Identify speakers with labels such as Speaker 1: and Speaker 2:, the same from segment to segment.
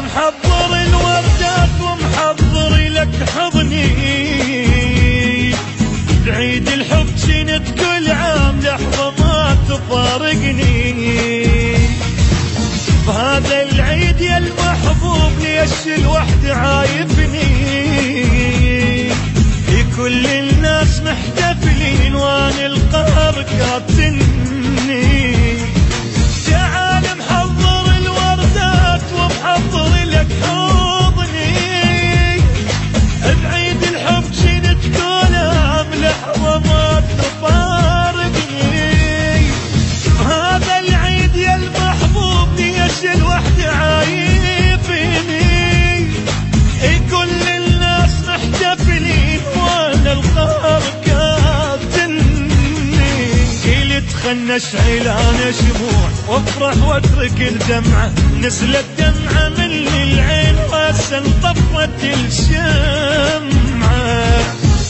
Speaker 1: محضر الوردات ومحضر لك حضني، بعيد الحب جنت كل عام لحظة ما تفارقني. بهذا العيد يا المحبوب ليش الوحد عايبني؟ كل الناس محتفلين وانا القهر كاتني. تعال محضر الوردات ومحضر لك حضني، بعيد الحب جنت كل عام لحظة ما تفارقني. هذا العيد يا المحبوب ليش الوحد عايبني؟ كل الناس محتفلين وانا القهر كاتني. قلت خلنا اشعل انا شموع وافرح واترك الدمعة، نزلت دمعة من العين راسا انطفت الشمعة.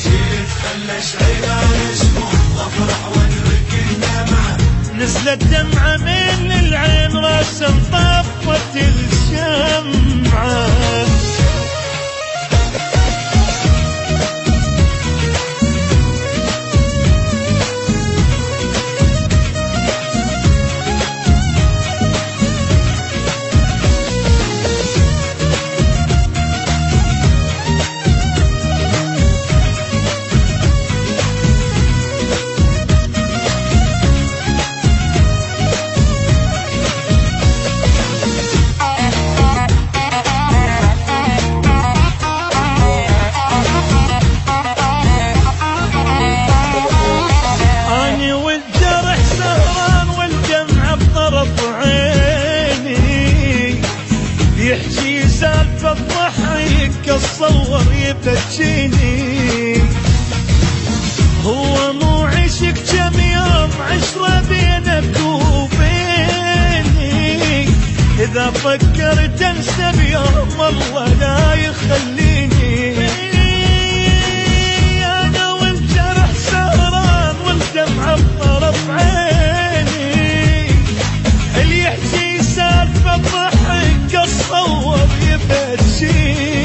Speaker 2: قلت خلنا اشعل انا شموع وافرح واترك الدمعة،
Speaker 1: نزلت دمعة من العين راسا انطفت الشمعة. يحكي سالفة الضحك اتصور يبكيني. هو مو عشق كم يوم 10 بينك وبيني، إذا فكرت انسى بيوم الله لا يخليني. أنا والجرح سهران والدمعة بطرف عيني، اللي يحكي سالفة الضحك اتصور يبكيني.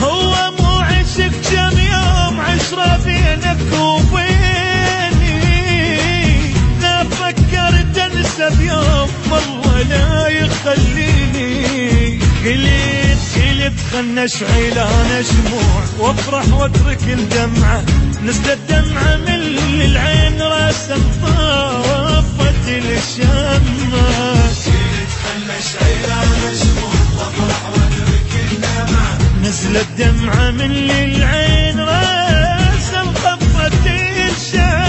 Speaker 1: هو مو عشق كم يوم 10 بينك وبيني، لا فكرت انسى بيوم والله لا يخليني. قلت خلنا اشعل انا شموع وافرح واترك الدمعة، نزلت دمعة من العين راسا انطفت الشمعة. نزلت دمعة من العين راسا انطفت الشمعة.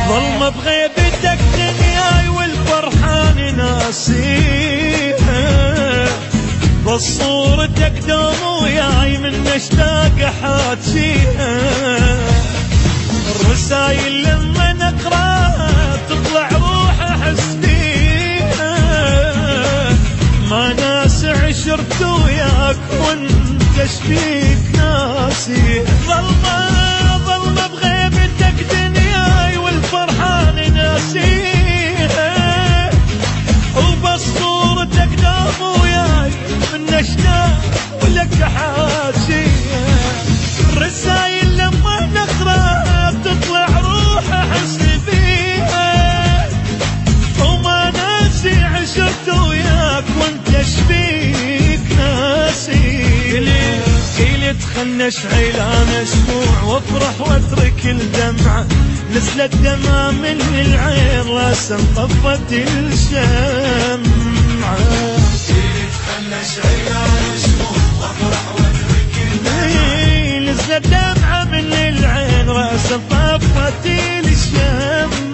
Speaker 1: ظلمة بغيبتك دنياي والفرحان ناسيها، بس صورتك دوم وياي من اشتاق حاتشيها. الرسايل لما نقراها تطلع روح احس فيها، ما ناس عشرت وياك وانت شفيك ناسي. ظلمة بغيبتك دنياي والفرحان ناسيها، وبس صورتك دوم وياي من اشتاق ولك حاسيها. الرسايل لما نقراها تطلع روح احس فيها، وما ناسي عشرت وياك وانت شفيك ناسي. قلت تخنش عيلان شموع وافرح واترك الدمعة نزلت دمعة من العين راسا طفت الشمعة
Speaker 2: تخنش عيلان شموع وافرح واترك الدمعة
Speaker 1: نزلت دمعة من العين راسا طفت الشمعة